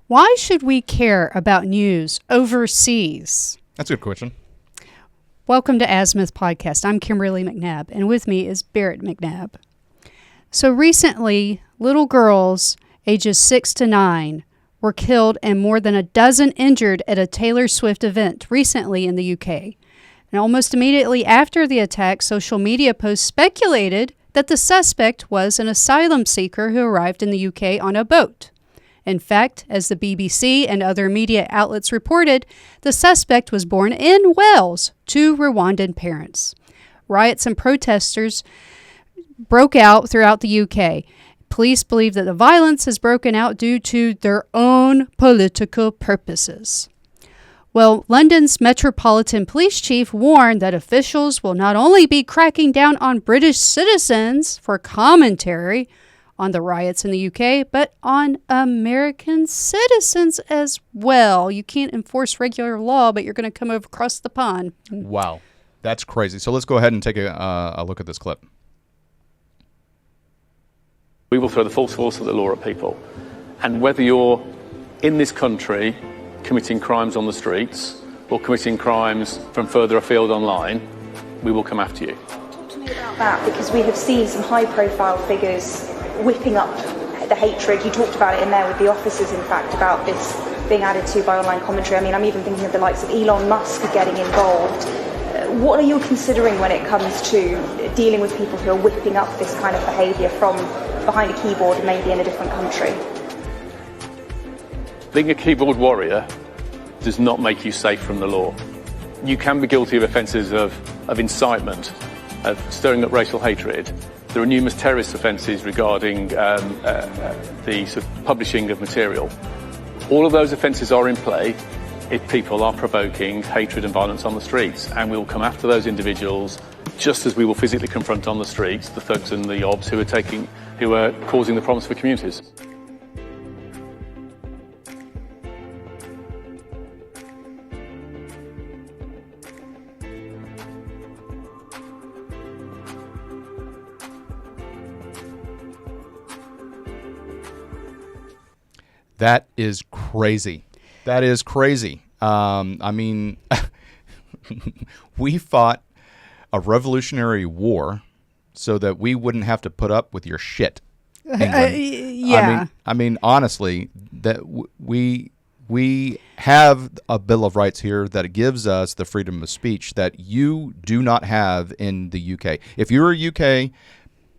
Why should we care about news overseas? That's a good question. Welcome to Azimuth Podcast. I'm Kimberly McNabb, and with me is Barrett McNabb. So recently, little girls ages 6 to 9 were killed and more than a dozen injured at a Taylor Swift event recently in the UK. And almost immediately after the attack, social media posts speculated that the suspect was an asylum seeker who arrived in the UK on a boat. In fact, as the BBC and other media outlets reported, the suspect was born in Wales to Rwandan parents. Riots and protesters broke out throughout the UK. Police believe that the violence has broken out due to their own political purposes. Well, London's Metropolitan Police Chief warned that officials will not only be cracking down on British citizens for commentary on the riots in the UK, but on American citizens as well. You can't enforce regular law, but you're going to come over across the pond. Wow, that's crazy. So let's go ahead and take a look at this clip. We will throw the full force of the law at people. And whether you're in this country committing crimes on the streets or committing crimes from further afield online, we will come after you. Talk to me about that, because we have seen some high-profile figures whipping up the hatred. You talked about it in there with the officers, in fact, about this being added to by online commentary. I mean, I'm even thinking of the likes of Elon Musk getting involved. What are you considering when it comes to dealing with people who are whipping up this kind of behaviour from behind a keyboard, maybe in a different country? Being a keyboard warrior does not make you safe from the law. You can be guilty of offences of incitement, of stirring up racial hatred. There are numerous terrorist offences regarding the sort of publishing of material. All of those offences are in play if people are provoking hatred and violence on the streets, and we will come after those individuals just as we will physically confront on the streets the thugs and the obs who are causing the problems for communities. That is crazy. That is crazy. I mean, we fought a revolutionary war so that we wouldn't have to put up with your shit. Yeah. I mean, honestly, that we have a Bill of Rights here that gives us the freedom of speech that you do not have in the UK. If you're a UK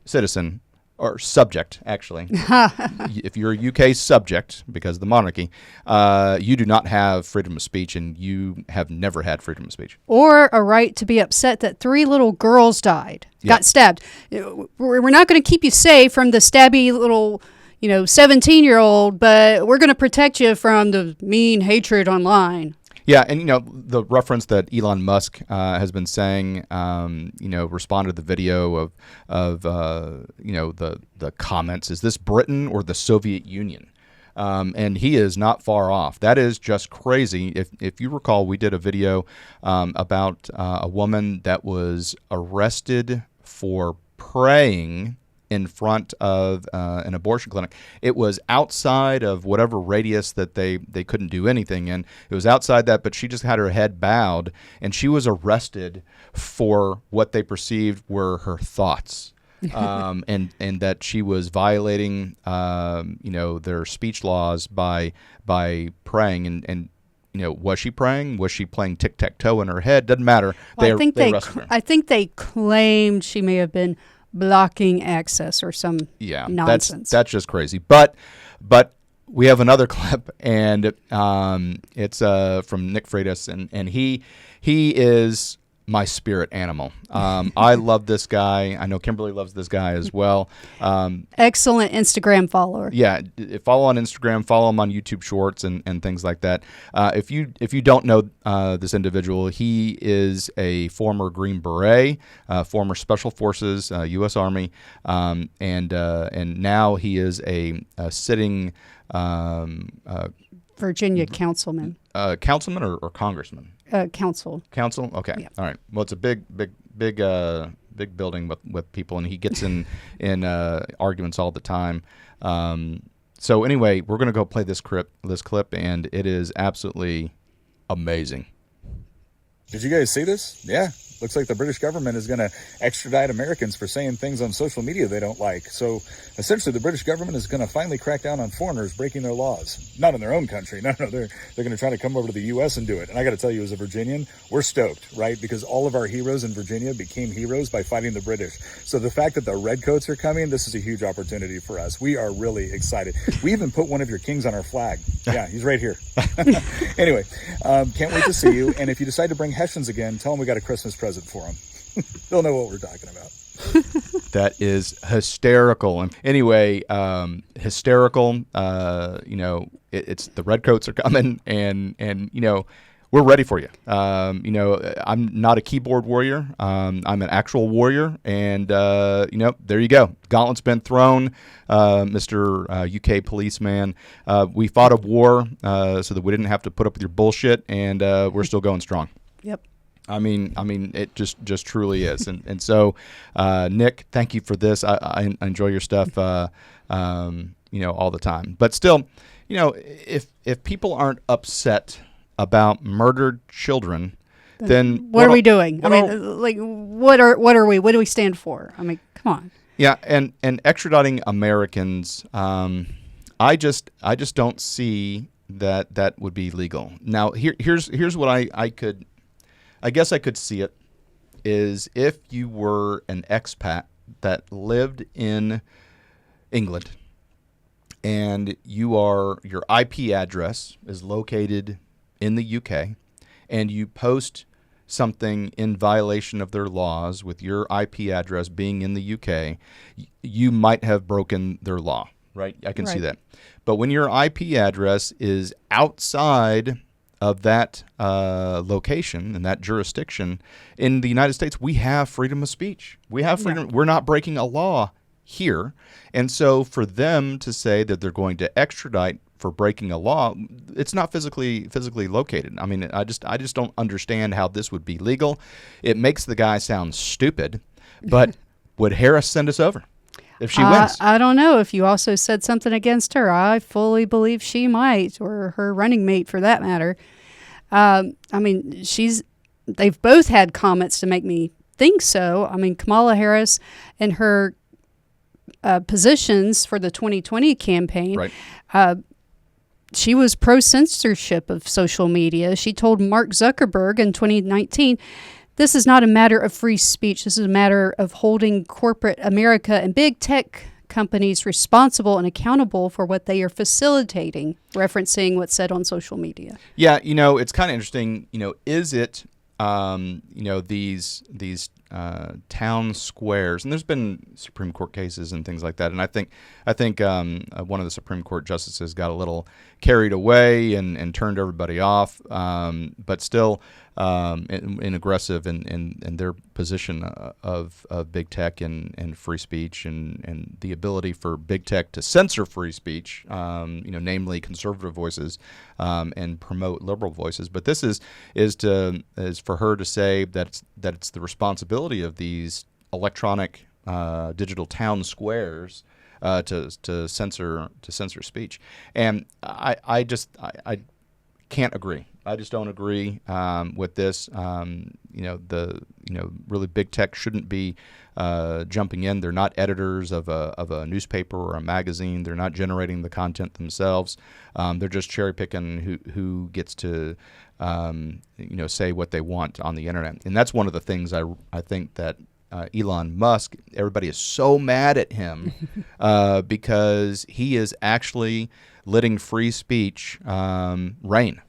citizen, or subject, actually. If you're a UK subject, because of the monarchy, you do not have freedom of speech, and you have never had freedom of speech. Or a right to be upset that 3 little girls died, got stabbed. We're not going to keep you safe from the stabby little, 17-year-old, but we're going to protect you from the mean hatred online. Yeah, and the reference that Elon Musk has been saying, responded to the video of the comments. Is this Britain or the Soviet Union? And he is not far off. That is just crazy. If you recall, we did a video about a woman that was arrested for praying in front of an abortion clinic. It was outside of whatever radius that they couldn't do anything in. It was outside that, but she just had her head bowed, and she was arrested for what they perceived were her thoughts. And that she was violating, their speech laws by praying. And was she praying? Was she playing tic-tac-toe in her head? Doesn't matter. Well, I think they claimed she may have been blocking access or some nonsense. That's just crazy. But we have another clip, and it's from Nick Freitas, and he is my spirit animal. I love this guy. I know Kimberly loves this guy as well. Excellent Instagram follower. Yeah, follow on Instagram, follow him on YouTube Shorts and things like that. If you don't know this individual, he is a former Green Beret, former Special Forces, U.S. Army, and now he is a sitting Virginia councilman. Councilman or congressman? Council. Council? Okay. Yeah. All right. Well, it's a big building with people, and he gets in arguments all the time. So anyway, we're gonna go play this clip, and it is absolutely amazing. Did you guys see this? Yeah. Looks like the British government is going to extradite Americans for saying things on social media they don't like. So essentially, the British government is going to finally crack down on foreigners breaking their laws. Not in their own country. No, they're going to try to come over to the U.S. and do it. And I got to tell you, as a Virginian, we're stoked, right? Because all of our heroes in Virginia became heroes by fighting the British. So the fact that the Redcoats are coming, this is a huge opportunity for us. We are really excited. We even put one of your kings on our flag. Yeah, he's right here. Anyway, can't wait to see you. And if you decide to bring Hessians again, tell them we got a Christmas present for them. They'll know what we're talking about. That is hysterical. And anyway, hysterical. It's the Redcoats are coming, and we're ready for you. I'm not a keyboard warrior. I'm an actual warrior, and there you go. Gauntlet's been thrown, Mr. UK policeman. We fought a war so that we didn't have to put up with your bullshit, and we're still going strong. Yep. I mean, it just truly is, and so, Nick, thank you for this. I enjoy your stuff, all the time. But still, if people aren't upset about murdered children, then what are we doing? I mean, what are we? What do we stand for? I mean, come on. Yeah, and extraditing Americans, I just don't see that would be legal. Now, here's what I guess I could see it, is if you were an expat that lived in England and your IP address is located in the UK and you post something in violation of their laws with your IP address being in the UK, you might have broken their law, right? I can see that. But when your IP address is outside of that location and that jurisdiction in the United States, we have freedom of speech. We have freedom. Yeah. We're not breaking a law here. And so for them to say that they're going to extradite for breaking a law, it's not physically located. I mean, I just don't understand how this would be legal. It makes the guy sound stupid, but would Harris send us over if she wins? I don't know. If you also said something against her, I fully believe she might, or her running mate for that matter. I mean, they've both had comments to make me think so. I mean, Kamala Harris and her positions for the 2020 campaign, right. She was pro-censorship of social media. She told Mark Zuckerberg in 2019, this is not a matter of free speech. This is a matter of holding corporate America and big tech companies responsible and accountable for what they are facilitating, referencing what's said on social media. Yeah, it's kind of interesting. Is it, these town squares, and there's been Supreme Court cases and things like that, and I think one of the Supreme Court justices got a little carried away and turned everybody off, but still in aggressive in their position of big tech and free speech and the ability for big tech to censor free speech, namely conservative voices, and promote liberal voices. But this is for her to say that it's the responsibility of these electronic digital town squares to censor speech, and I can't agree. I just don't agree with this. Really big tech shouldn't be jumping in. They're not editors of a newspaper or a magazine. They're not generating the content themselves. They're just cherry picking who gets to say what they want on the internet. And that's one of the things I think that Elon Musk, everybody is so mad at him because he is actually letting free speach reign.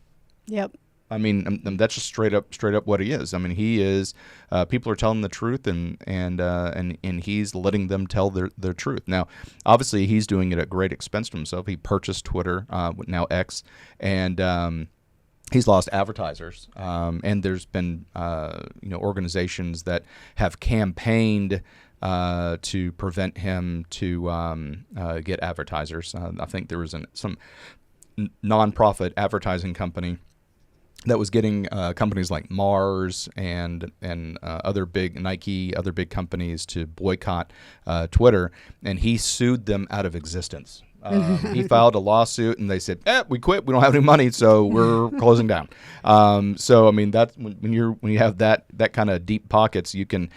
Yep. I mean, that's just straight up what he is. I mean, he is. People are telling the truth, and he's letting them tell their truth. Now, obviously, he's doing it at great expense to himself. He purchased Twitter, now X, and he's lost advertisers. And there's been organizations that have campaigned to prevent him to get advertisers. I think there was some nonprofit advertising company that was getting companies like Mars and other big Nike, other big companies to boycott Twitter, and he sued them out of existence. He filed a lawsuit, and they said, we quit. We don't have any money, so we're closing down. So I mean, that's when you have that kind of deep pockets, you can,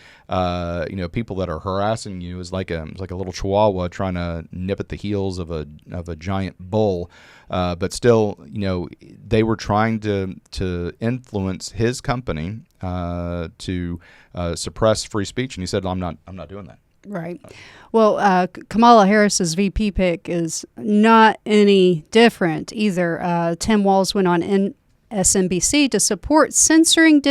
people that are harassing you is like a little chihuahua trying to nip at the heels of a giant bull. But still, they were trying to influence his company to suppress free speech, and he said, I'm not doing that. Right. Well, Kamala Harris's VP pick is not any different either. Tim Walz went on MSNBC to support censoring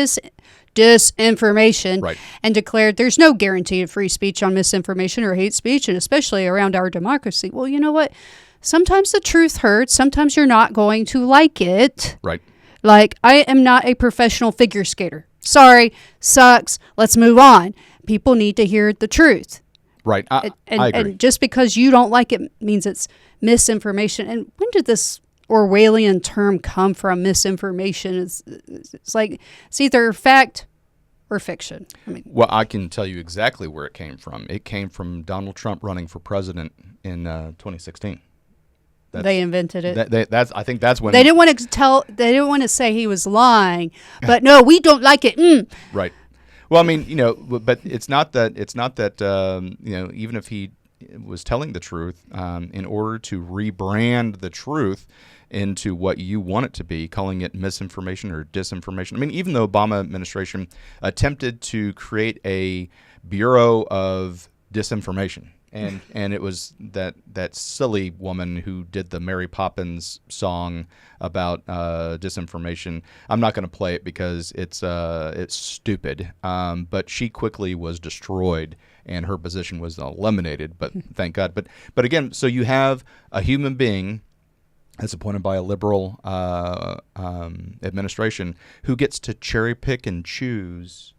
disinformation and declared there's no guarantee of free speech on misinformation or hate speech, and especially around our democracy. Well, you know what? Sometimes the truth hurts. Sometimes you're not going to like it. Right. Like, I am not a professional figure skater. Sorry, sucks. Let's move on. People need to hear the truth. Right. I agree. And just because you don't like it means it's misinformation. And when did this Orwellian term come from, misinformation? It's like it's either fact or fiction. Well, I can tell you exactly where it came from. It came from Donald Trump running for president in 2016. They invented it. I think that's when they didn't want to They didn't want to say he was lying, but no, we don't like it. Right. Well, I mean, but it's not that even if he was telling the truth, in order to rebrand the truth into what you want it to be, calling it misinformation or disinformation. I mean, even the Obama administration attempted to create a Bureau of Disinformation. And it was that silly woman who did the Mary Poppins song about disinformation. I'm not going to play it because it's stupid. But she quickly was destroyed, and her position was eliminated. But thank God. But again, so you have a human being that's appointed by a liberal administration who gets to cherry pick and choose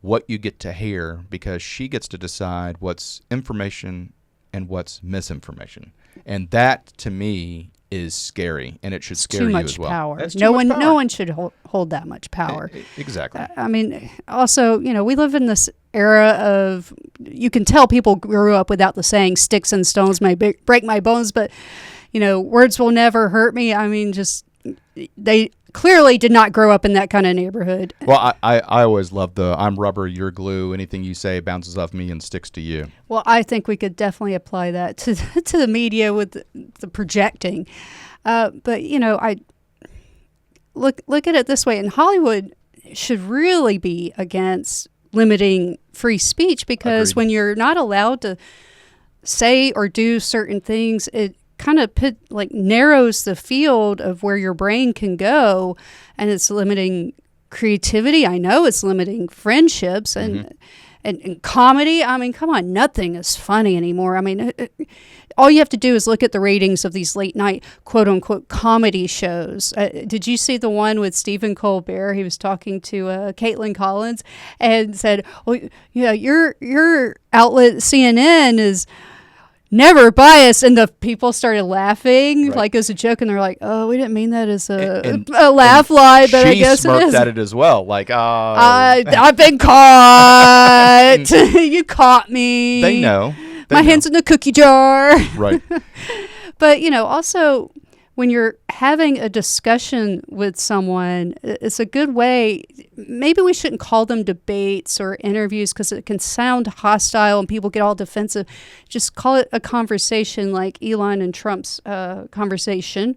what you get to hear, because she gets to decide what's information and what's misinformation. And that, to me, is scary, and it should scare you as well. Power. That's no much one, power. No one should hold that much power. Exactly. I mean, also, we live in this era of, you can tell people grew up without the saying "sticks and stones may break my bones," but words will never hurt me. I mean, just they clearly did not grow up in that kind of neighborhood. Well, I always love the "I'm rubber, you're glue. Anything you say bounces off me and sticks to you." Well, I think we could definitely apply that to the media with the projecting. But I look at it this way, and Hollywood should really be against limiting free speech, because Agreed. when you're not allowed to say or do certain things, it kind of narrows the field of where your brain can go, and it's limiting creativity. I know it's limiting friendships and comedy. I mean, come on, nothing is funny anymore. I mean, all you have to do is look at the ratings of these late night quote unquote comedy shows. Did you see the one with Stephen Colbert? He was talking to Caitlin Collins and said, "Well, your outlet CNN is never biased," and the people started laughing like as a joke, and they're like, "Oh, we didn't mean that as a laugh lie, but I guess it is." She smirked at it as well, like, I've been caught. You caught me. They know. My hand's in the cookie jar. Right. But, also, when you're having a discussion with someone, it's a good way. Maybe we shouldn't call them debates or interviews, because it can sound hostile and people get all defensive. Just call it a conversation, like Elon and Trump's conversation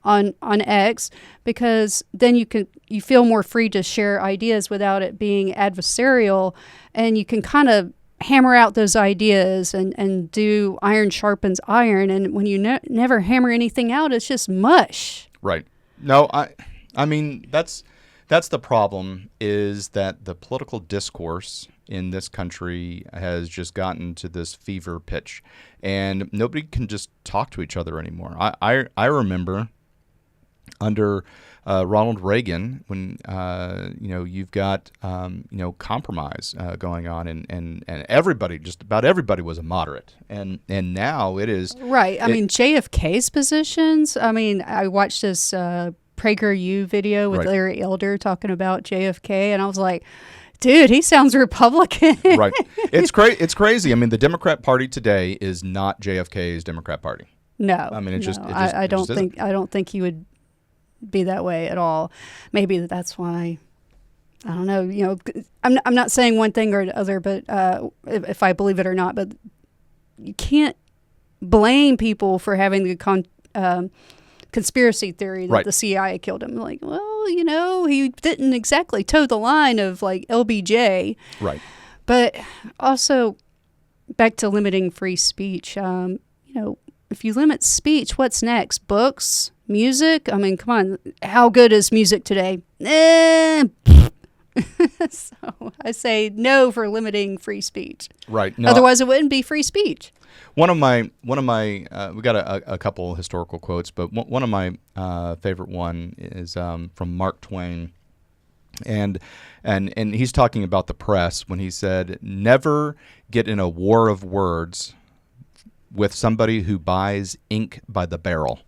on X, because then you feel more free to share ideas without it being adversarial, and you can kind of hammer out those ideas and do iron sharpens iron. And when you never hammer anything out, it's just mush. Right. No, I mean, that's the problem, is that the political discourse in this country has just gotten to this fever pitch, and nobody can just talk to each other anymore. I remember under Ronald Reagan, when you've got compromise going on, and everybody, just about everybody, was a moderate, and now it is right. I mean, JFK's positions. I mean, I watched this PragerU video with Larry Elder talking about JFK, and I was like, dude, he sounds Republican. Right. It's crazy. I mean, the Democrat Party today is not JFK's Democrat Party. No, I mean, it just I it just isn't. don't think he would be that way at all. Maybe that's why. I don't know. You know, I'm not saying one thing or the other, but if I believe it or not, but you can't blame people for having the conspiracy theory that Right. the CIA killed him. Like, well, you know, he didn't exactly toe the line of like LBJ. Right. But also, back to limiting free speech. You know, if you limit speech, what's next? Books, music? I mean, come on. How good is music today? So I say no for limiting free speech. Right. No, Otherwise, it wouldn't be free speech. One of my we got a couple historical quotes, but one of my favorite one is from Mark Twain, and he's talking about the press when he said, "Never get in a war of words with somebody who buys ink by the barrel."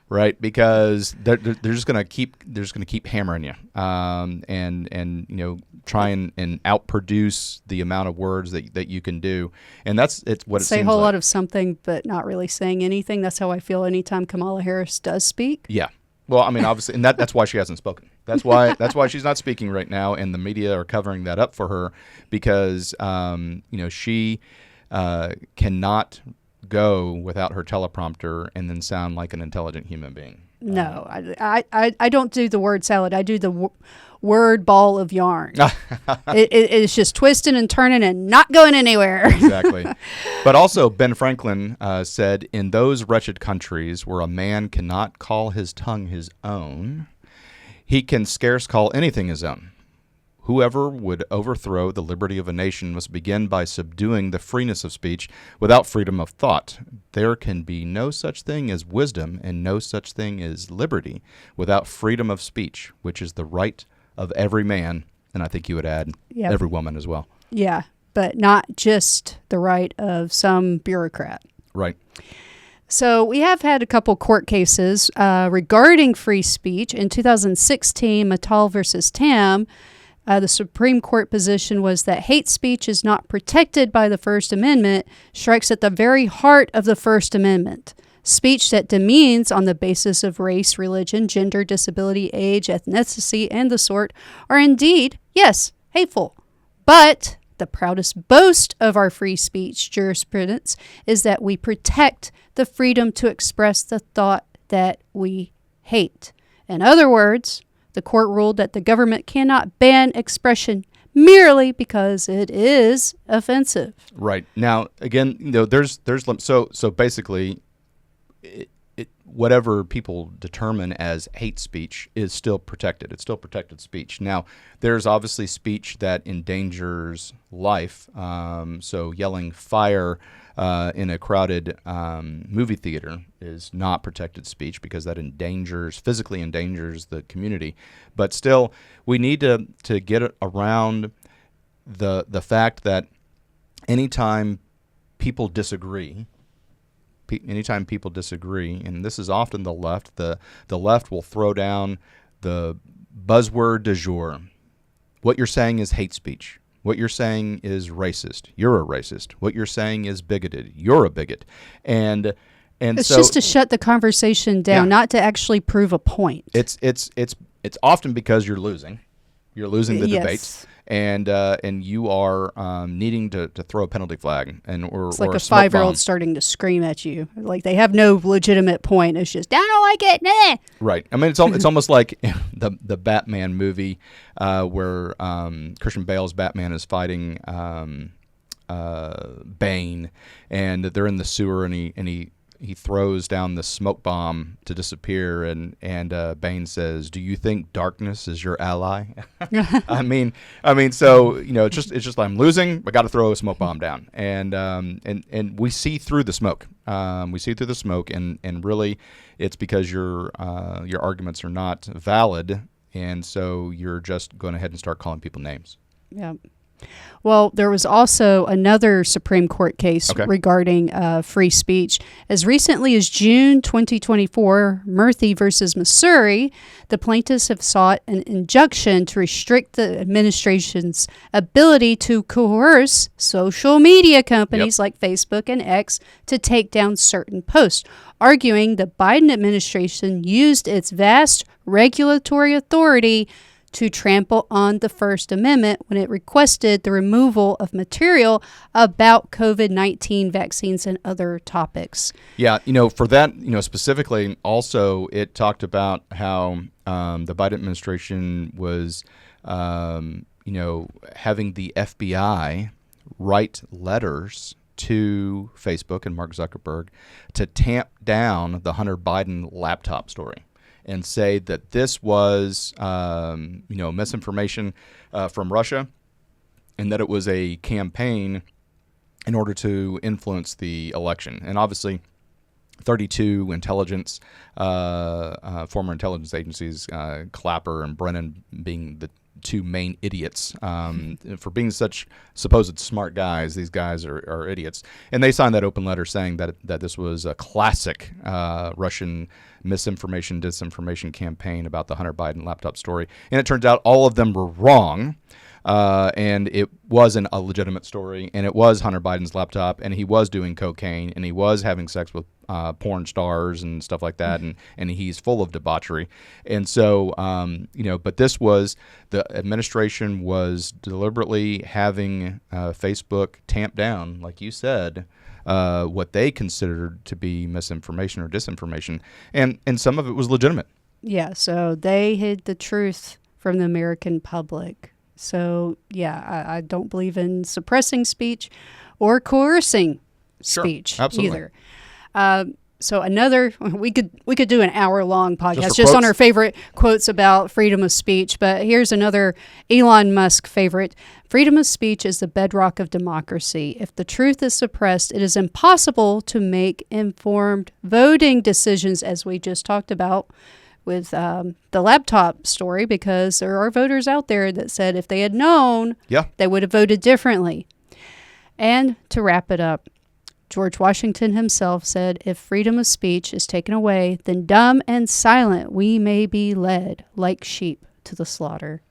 Right, because they're just gonna keep hammering you, and you know, try and outproduce the amount of words that you can do, and it's what it Say a seems whole like. lot of something, but not really saying anything. That's how I feel anytime Kamala Harris does speak. Yeah. Well, I mean, obviously, and that's why she hasn't spoken. That's why she's not speaking right now, and the media are covering that up for her because you know, she cannot go without her teleprompter and then sound like an intelligent human being. No, I don't do the word salad. I do the word ball of yarn. It's just twisting and turning and not going anywhere. Exactly. But also, Ben Franklin said, "In those wretched countries where a man cannot call his tongue his own, he can scarce call anything his own. Whoever would overthrow the liberty of a nation must begin by subduing the freeness of speech without freedom of thought. There can be no such thing as wisdom and no such thing as liberty without freedom of speech, which is the right of every man," and I think you would add Yep. every woman as well. Yeah, but not just the right of some bureaucrat. Right. So we have had a couple court cases regarding free speech. In 2016, Mattal versus Tam, the Supreme Court position was that hate speech is not protected by the First Amendment, strikes at the very heart of the First Amendment. Speech that demeans on the basis of race, religion, gender, disability, age, ethnicity, and the sort are indeed, yes, hateful. But the proudest boast of our free speech jurisprudence is that we protect the freedom to express the thought that we hate. In other words, the court ruled that the government cannot ban expression merely because it is offensive. Right. Now, again, you know, there's so basically, whatever people determine as hate speech is still protected. It's still protected speech. Now, there's obviously speech that endangers life. So yelling fire in a crowded movie theater is not protected speech because that physically endangers the community. But still, we need to get around the fact that anytime people disagree, and this is often the left, the left will throw down the buzzword du jour. What you're saying is hate speech. What you're saying is racist. You're a racist. What you're saying is bigoted. You're a bigot. And It's so just to shut the conversation down, Yeah. not to actually prove a point. it's often because you're losing. You're losing the Yes. debates, and you are needing to throw a penalty flag or It's like or a smoke 5-year-old bomb. starting to scream at you. Like they have no legitimate point. It's just, I don't like it. Nah. Right. I mean, it's almost like the Batman movie where Christian Bale's Batman is fighting Bane, and they're in the sewer, and he throws down the smoke bomb to disappear, and Bane says, "Do you think darkness is your ally?" I mean, so you know, it's just like, I'm losing. I got to throw a smoke bomb down, and we see through the smoke. And really, it's because your arguments are not valid, and so you're just going ahead and start calling people names. Yeah. Well, there was also another Supreme Court case regarding free speech. As recently as June 2024, Murphy versus Missouri, the plaintiffs have sought an injunction to restrict the administration's ability to coerce social media companies like Facebook and X to take down certain posts, arguing the Biden administration used its vast regulatory authority to trample on the First Amendment when it requested the removal of material about COVID-19 vaccines and other topics. Yeah, for that, specifically, also it talked about how the Biden administration was, having the FBI write letters to Facebook and Mark Zuckerberg to tamp down the Hunter Biden laptop story and say that this was, misinformation from Russia, and that it was a campaign in order to influence the election. And obviously, 32 intelligence, former intelligence agencies, Clapper and Brennan being the two main idiots for being such supposed smart guys. These guys are idiots, and they signed that open letter saying that this was a classic Russian misinformation, disinformation campaign about the Hunter Biden laptop story. And it turns out all of them were wrong, and it wasn't a legitimate story, and it was Hunter Biden's laptop, and he was doing cocaine, and he was having sex with porn stars and stuff like that, and he's full of debauchery. And so, but this was, the administration was deliberately having Facebook tamp down, like you said, what they considered to be misinformation or disinformation, and some of it was legitimate. Yeah, so they hid the truth from the American public. So, yeah, I don't believe in suppressing speech or coercing speech either. So another, we could do an hour-long podcast just on our favorite quotes about freedom of speech, but here's another Elon Musk favorite. Freedom of speech is the bedrock of democracy. If the truth is suppressed, it is impossible to make informed voting decisions, as we just talked about with the laptop story, because there are voters out there that said if they had known, they would have voted differently. And to wrap it up, George Washington himself said, if freedom of speech is taken away, then dumb and silent we may be led like sheep to the slaughter.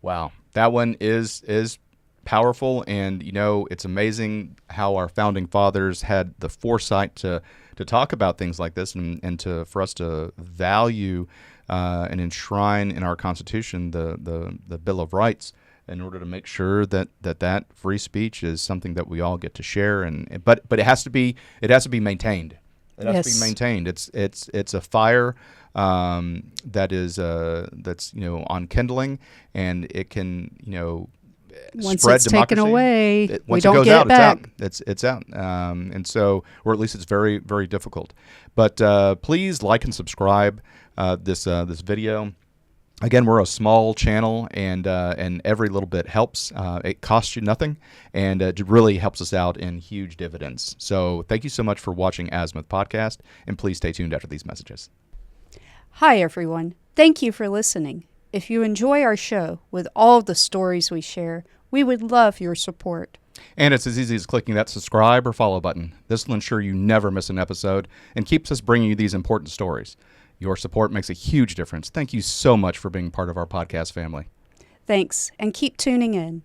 Wow. That one is powerful, and it's amazing how our founding fathers had the foresight to talk about things like this, and for us to value and enshrine in our Constitution the Bill of Rights, in order to make sure that free speech is something that we all get to share, but it has to be maintained. It has to be maintained. It's a fire that's on kindling, and it can once spread it's democracy. Taken away, once we don't it goes get out, it back. It's out. And so, or at least it's very, very difficult. But please like and subscribe this video. Again, we're a small channel, and every little bit helps. It costs you nothing, and it really helps us out in huge dividends. So thank you so much for watching Azimuth Podcast, and please stay tuned after these messages. Hi, everyone. Thank you for listening. If you enjoy our show with all the stories we share, we would love your support. And it's as easy as clicking that subscribe or follow button. This will ensure you never miss an episode and keeps us bringing you these important stories. Your support makes a huge difference. Thank you so much for being part of our podcast family. Thanks, and keep tuning in.